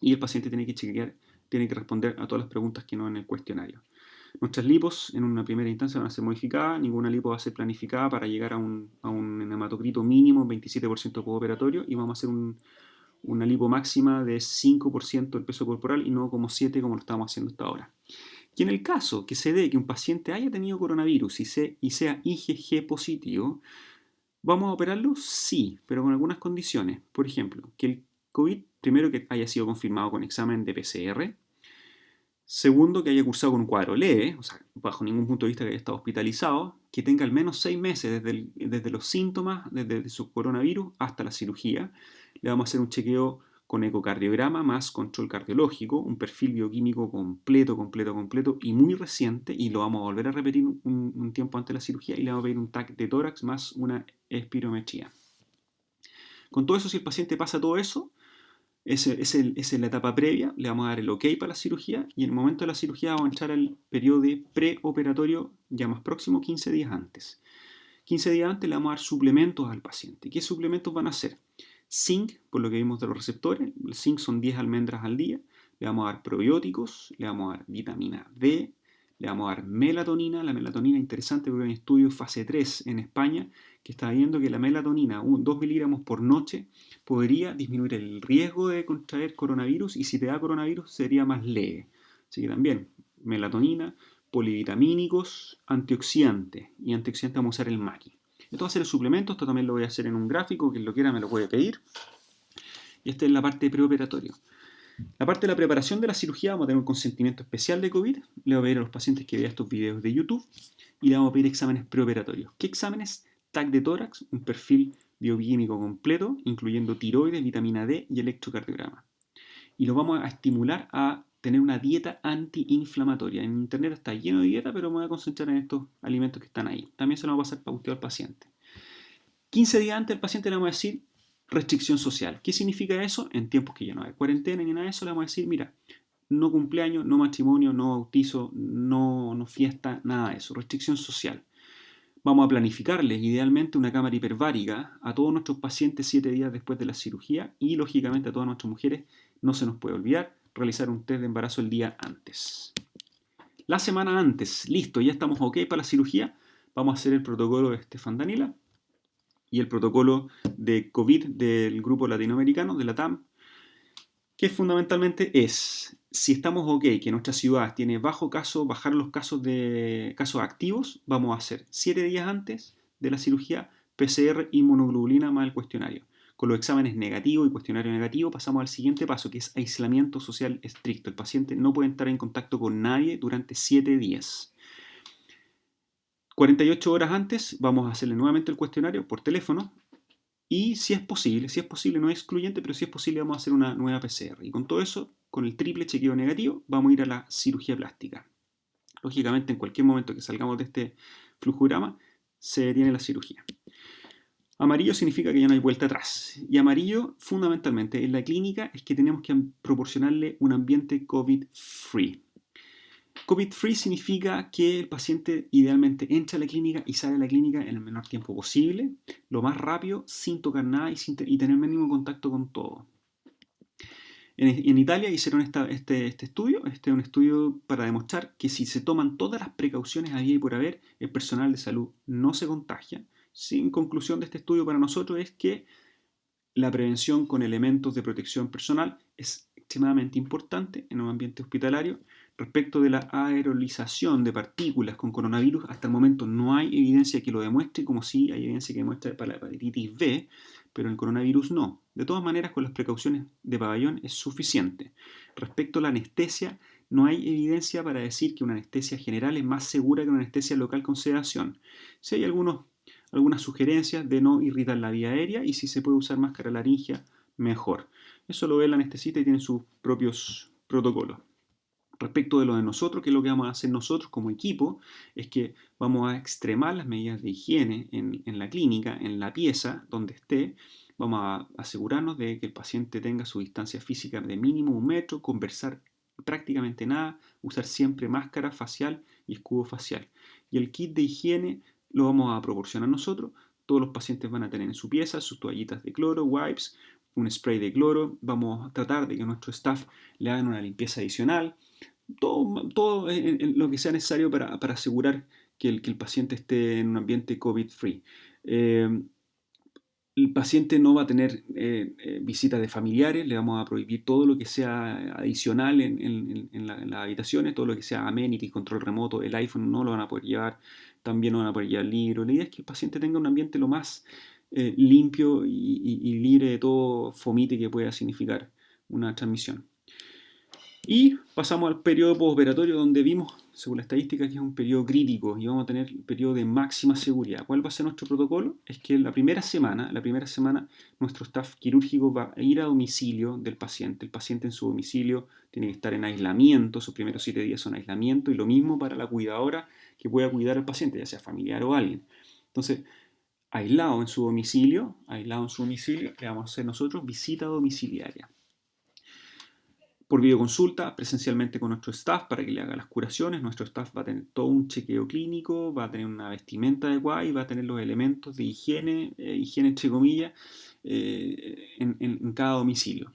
Y el paciente tiene que chequear, tiene que responder a todas las preguntas que no en el cuestionario. Nuestras lipos en una primera instancia van a ser modificadas, ninguna lipo va a ser planificada para llegar a un hematocrito mínimo, 27% postoperatorio, y vamos a hacer una lipo máxima de 5% del peso corporal y no como 7% como lo estamos haciendo hasta ahora. Y en el caso que se dé que un paciente haya tenido coronavirus y sea IgG positivo, ¿vamos a operarlo? Sí, pero con algunas condiciones. Por ejemplo, que el COVID, primero que haya sido confirmado con examen de PCR. Segundo, que haya cursado con un cuadro leve, o sea, bajo ningún punto de vista que haya estado hospitalizado, que tenga al menos 6 meses desde los síntomas, desde su coronavirus hasta la cirugía. Le vamos a hacer un chequeo con ecocardiograma más control cardiológico, un perfil bioquímico completo y muy reciente, y lo vamos a volver a repetir un tiempo antes de la cirugía, y le vamos a pedir un TAC de tórax más una espirometría. Con todo eso, si el paciente pasa todo eso, esa es la etapa previa, le vamos a dar el ok para la cirugía y en el momento de la cirugía vamos a entrar al periodo de preoperatorio ya más próximo, 15 días antes. 15 días antes le vamos a dar suplementos al paciente. ¿Qué suplementos van a ser? Zinc, por lo que vimos de los receptores, el zinc son 10 almendras al día, le vamos a dar probióticos, le vamos a dar vitamina D, le vamos a dar melatonina. La melatonina es interesante porque hay un estudio fase 3 en España que está viendo que la melatonina, 2 miligramos por noche, podría disminuir el riesgo de contraer coronavirus y si te da coronavirus sería más leve. Así que también melatonina, polivitamínicos, antioxidantes. Y antioxidantes vamos a usar el maqui. Esto va a ser el suplemento, esto también lo voy a hacer en un gráfico, quien lo quiera me lo puede pedir. Y esta es la parte preoperatorio. La parte de la preparación de la cirugía vamos a tener un consentimiento especial de COVID. Le voy a pedir a los pacientes que vean estos videos de YouTube y le vamos a pedir exámenes preoperatorios. ¿Qué exámenes? TAC de tórax, un perfil bioquímico completo, incluyendo tiroides, vitamina D y electrocardiograma. Y lo vamos a estimular a tener una dieta antiinflamatoria. En internet está lleno de dieta, pero me voy a concentrar en estos alimentos que están ahí. También se lo vamos a pasar pauteo al paciente. 15 días antes al paciente le vamos a decir restricción social. ¿Qué significa eso? En tiempos que ya no hay cuarentena ni nada de eso, le vamos a decir, mira, no cumpleaños, no matrimonio, no bautizo, no fiesta, nada de eso. Restricción social. Vamos a planificarles idealmente una cámara hiperbárica a todos nuestros pacientes 7 días después de la cirugía y lógicamente a todas nuestras mujeres no se nos puede olvidar realizar un test de embarazo el día antes. La semana antes, listo, ya estamos ok para la cirugía, vamos a hacer el protocolo de Stefan Danila y el protocolo de COVID del grupo latinoamericano, de la TAM, que fundamentalmente es, si estamos ok, que nuestra ciudad tiene bajar los casos activos, vamos a hacer 7 días antes de la cirugía PCR inmunoglobulina más el cuestionario. Con los exámenes negativos y cuestionario negativo pasamos al siguiente paso, que es aislamiento social estricto. El paciente no puede estar en contacto con nadie durante 7 días. 48 horas antes vamos a hacerle nuevamente el cuestionario por teléfono y si es posible, no es excluyente, pero si es posible vamos a hacer una nueva PCR. Y con todo eso, con el triple chequeo negativo, vamos a ir a la cirugía plástica. Lógicamente, en cualquier momento que salgamos de este flujograma, se detiene la cirugía. Amarillo significa que ya no hay vuelta atrás. Y amarillo, fundamentalmente, en la clínica es que tenemos que proporcionarle un ambiente COVID-free. COVID-free significa que el paciente idealmente entra a la clínica y sale de la clínica en el menor tiempo posible, lo más rápido, sin tocar nada y tener el mínimo contacto con todo. En Italia hicieron este estudio, un estudio para demostrar que si se toman todas las precauciones había y por haber, el personal de salud no se contagia. Sin conclusión de este estudio para nosotros es que la prevención con elementos de protección personal es extremadamente importante en un ambiente hospitalario. Respecto de la aerolización de partículas con coronavirus, hasta el momento no hay evidencia que lo demuestre, como sí hay evidencia que demuestra para la hepatitis B, pero el coronavirus no. De todas maneras, con las precauciones de pabellón es suficiente. Respecto a la anestesia, no hay evidencia para decir que una anestesia general es más segura que una anestesia local con sedación. Si hay algunas sugerencias de no irritar la vía aérea y si se puede usar máscara laringea, mejor. Eso lo ve el anestesista y tiene sus propios protocolos. Respecto de lo de nosotros, que es lo que vamos a hacer nosotros como equipo, es que vamos a extremar las medidas de higiene en la clínica, en la pieza donde esté. Vamos a asegurarnos de que el paciente tenga su distancia física de mínimo 1 metro, conversar prácticamente nada, usar siempre máscara facial y escudo facial. Y el kit de higiene lo vamos a proporcionar nosotros. Todos los pacientes van a tener en su pieza sus toallitas de cloro, wipes, un spray de cloro. Vamos a tratar de que nuestro staff le hagan una limpieza adicional. Todo en lo que sea necesario para asegurar que el paciente esté en un ambiente COVID-free. El paciente no va a tener visitas de familiares, le vamos a prohibir todo lo que sea adicional en las habitaciones, todo lo que sea amenity, control remoto, el iPhone no lo van a poder llevar, también no van a poder llevar libros. La idea es que el paciente tenga un ambiente lo más limpio y libre de todo fomite que pueda significar una transmisión. Y pasamos al periodo postoperatorio donde vimos, según la estadística, que es un periodo crítico y vamos a tener el periodo de máxima seguridad. ¿Cuál va a ser nuestro protocolo? Es que la primera semana, nuestro staff quirúrgico va a ir a domicilio del paciente. El paciente en su domicilio tiene que estar en aislamiento, sus primeros 7 días son aislamiento y lo mismo para la cuidadora que pueda cuidar al paciente, ya sea familiar o alguien. Entonces, aislado en su domicilio, le vamos a hacer nosotros visita domiciliaria por videoconsulta, presencialmente con nuestro staff para que le haga las curaciones. Nuestro staff va a tener todo un chequeo clínico, va a tener una vestimenta adecuada y va a tener los elementos de higiene, higiene entre comillas, en cada domicilio.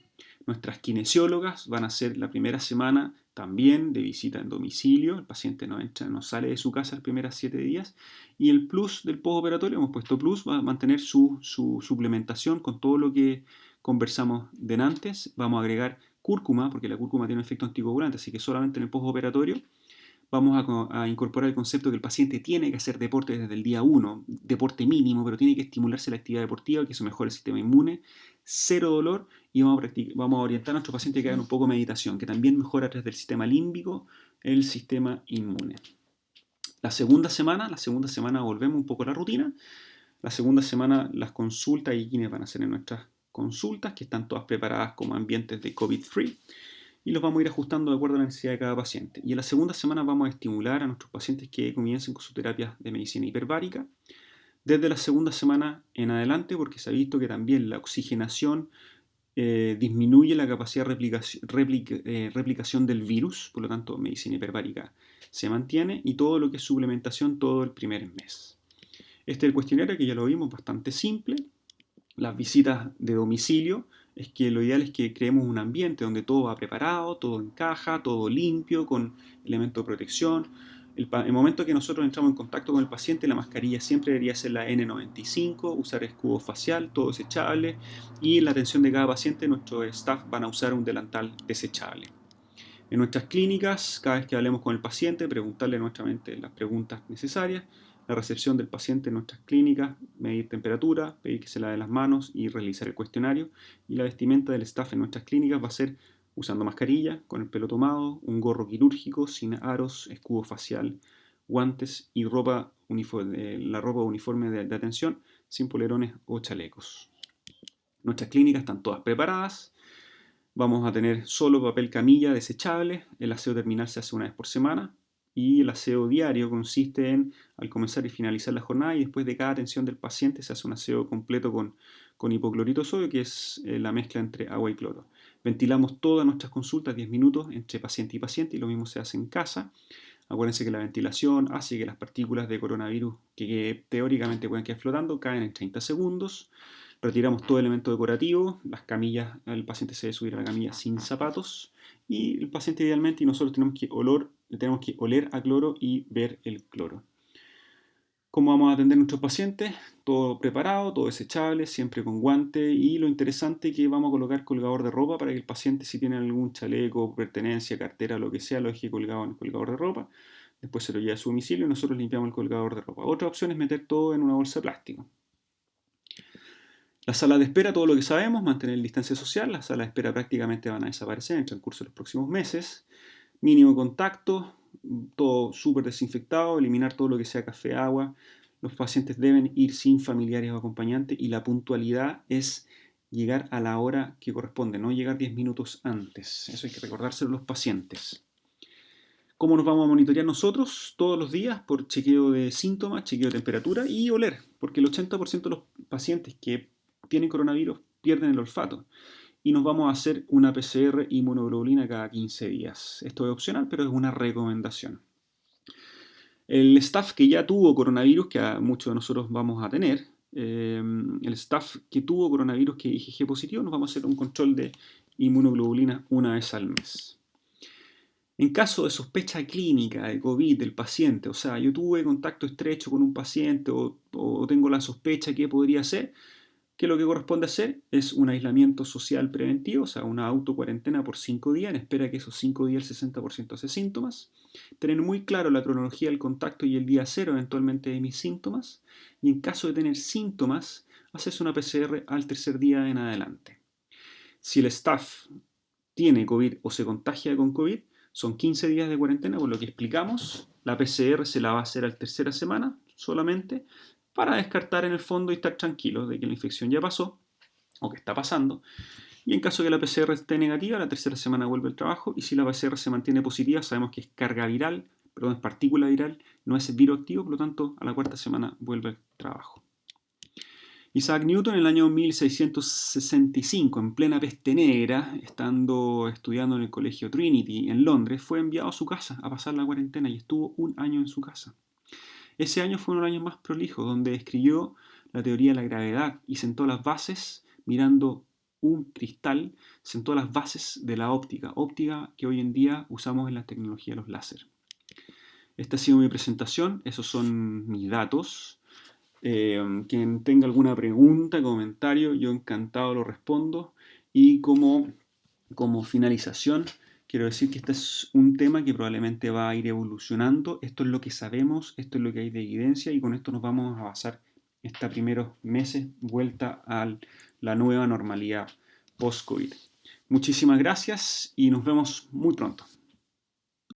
Nuestras kinesiólogas van a hacer la primera semana también de visita en domicilio. El paciente no sale de su casa las primeras 7 días. Y el plus del postoperatorio, hemos puesto plus, va a mantener su suplementación con todo lo que conversamos de antes. Vamos a agregar cúrcuma, porque la cúrcuma tiene un efecto anticoagulante, así que solamente en el postoperatorio vamos a incorporar el concepto que el paciente tiene que hacer deporte desde el día 1, deporte mínimo, pero tiene que estimularse la actividad deportiva, que eso mejora el sistema inmune, cero dolor, y vamos a orientar a nuestro paciente que hagan un poco de meditación, que también mejora desde el sistema límbico el sistema inmune. La segunda semana volvemos un poco a la rutina. La segunda semana las consultas y quienes van a hacer en nuestras consultas, que están todas preparadas como ambientes de COVID-free, y los vamos a ir ajustando de acuerdo a la necesidad de cada paciente. Y en la segunda semana vamos a estimular a nuestros pacientes que comiencen con su terapia de medicina hiperbárica desde la segunda semana en adelante, porque se ha visto que también la oxigenación disminuye la capacidad de replicación del virus, por lo tanto medicina hiperbárica se mantiene, y todo lo que es suplementación todo el primer mes. Este es el cuestionario que ya lo vimos, bastante simple. Las visitas de domicilio, es que lo ideal es que creemos un ambiente donde todo va preparado, todo encaja, todo limpio, con elementos de protección. El momento que nosotros entramos en contacto con el paciente, la mascarilla siempre debería ser la N95, usar escudo facial, todo desechable, y en la atención de cada paciente nuestro staff van a usar un delantal desechable. En nuestras clínicas, cada vez que hablemos con el paciente, preguntarle nuevamente las preguntas necesarias. La recepción del paciente en nuestras clínicas, medir temperatura, pedir que se lave las manos y realizar el cuestionario. Y la vestimenta del staff en nuestras clínicas va a ser usando mascarilla, con el pelo tomado, un gorro quirúrgico sin aros, escudo facial, guantes y la ropa uniforme de atención, sin polerones o chalecos. Nuestras clínicas están todas preparadas. Vamos a tener solo papel camilla desechable, el aseo terminal se hace una vez por semana y el aseo diario consiste en al comenzar y finalizar la jornada y después de cada atención del paciente se hace un aseo completo con hipoclorito de sodio, que es la mezcla entre agua y cloro. Ventilamos todas nuestras consultas 10 minutos entre paciente y paciente y lo mismo se hace en casa. Acuérdense que la ventilación hace que las partículas de coronavirus que teóricamente pueden quedar flotando caen en 30 segundos. Retiramos todo elemento decorativo, las camillas, el paciente se debe subir a la camilla sin zapatos y el paciente idealmente y nosotros tenemos que oler a cloro y ver el cloro. ¿Cómo vamos a atender a nuestros pacientes? Todo preparado, todo desechable, siempre con guante y lo interesante es que vamos a colocar colgador de ropa para que el paciente, si tiene algún chaleco, pertenencia, cartera, lo que sea, lo deje colgado en el colgador de ropa. Después se lo lleva a su domicilio y nosotros limpiamos el colgador de ropa. Otra opción es meter todo en una bolsa de plástico. La sala de espera, todo lo que sabemos, mantener la distancia social. Las salas de espera prácticamente van a desaparecer en el transcurso de los próximos meses. Mínimo contacto, todo súper desinfectado, eliminar todo lo que sea café, agua. Los pacientes deben ir sin familiares o acompañantes y la puntualidad es llegar a la hora que corresponde, no llegar 10 minutos antes. Eso hay que recordárselo a los pacientes. ¿Cómo nos vamos a monitorear nosotros? Todos los días por chequeo de síntomas, chequeo de temperatura y oler, porque el 80% de los pacientes que tienen coronavirus pierden el olfato y nos vamos a hacer una PCR inmunoglobulina cada 15 días. Esto es opcional, pero es una recomendación. El staff que ya tuvo coronavirus, que a muchos de nosotros vamos a tener, el staff que tuvo coronavirus que es IgG positivo, nos vamos a hacer un control de inmunoglobulina una vez al mes. En caso de sospecha clínica de COVID del paciente, o sea, yo tuve contacto estrecho con un paciente o tengo la sospecha que podría ser, que lo que corresponde hacer es un aislamiento social preventivo, o sea, una autocuarentena por 5 días, en espera que esos 5 días el 60% hace síntomas, tener muy claro la cronología del contacto y el día cero eventualmente de mis síntomas, y en caso de tener síntomas, hacerse una PCR al tercer día en adelante. Si el staff tiene COVID o se contagia con COVID, son 15 días de cuarentena, por lo que explicamos. La PCR se la va a hacer a la tercera semana solamente para descartar en el fondo y estar tranquilos de que la infección ya pasó o que está pasando. Y en caso de que la PCR esté negativa, la tercera semana vuelve el trabajo. Y si la PCR se mantiene positiva, sabemos que es carga viral, perdón, es partícula viral, no es virus activo, por lo tanto, a la cuarta semana vuelve el trabajo. Isaac Newton en el año 1665, en plena peste negra, estando estudiando en el colegio Trinity en Londres, fue enviado a su casa a pasar la cuarentena y estuvo un año en su casa. Ese año fue uno de los años más prolijos, donde escribió la teoría de la gravedad y sentó las bases, mirando un cristal, sentó las bases de la óptica que hoy en día usamos en la tecnología de los láser. Esta ha sido mi presentación, esos son mis datos. Quien tenga alguna pregunta, comentario, yo encantado lo respondo. Y como finalización, quiero decir que este es un tema que probablemente va a ir evolucionando. Esto es lo que sabemos, esto es lo que hay de evidencia y con esto nos vamos a basar estos primeros meses vuelta a la nueva normalidad post-COVID. Muchísimas gracias y nos vemos muy pronto.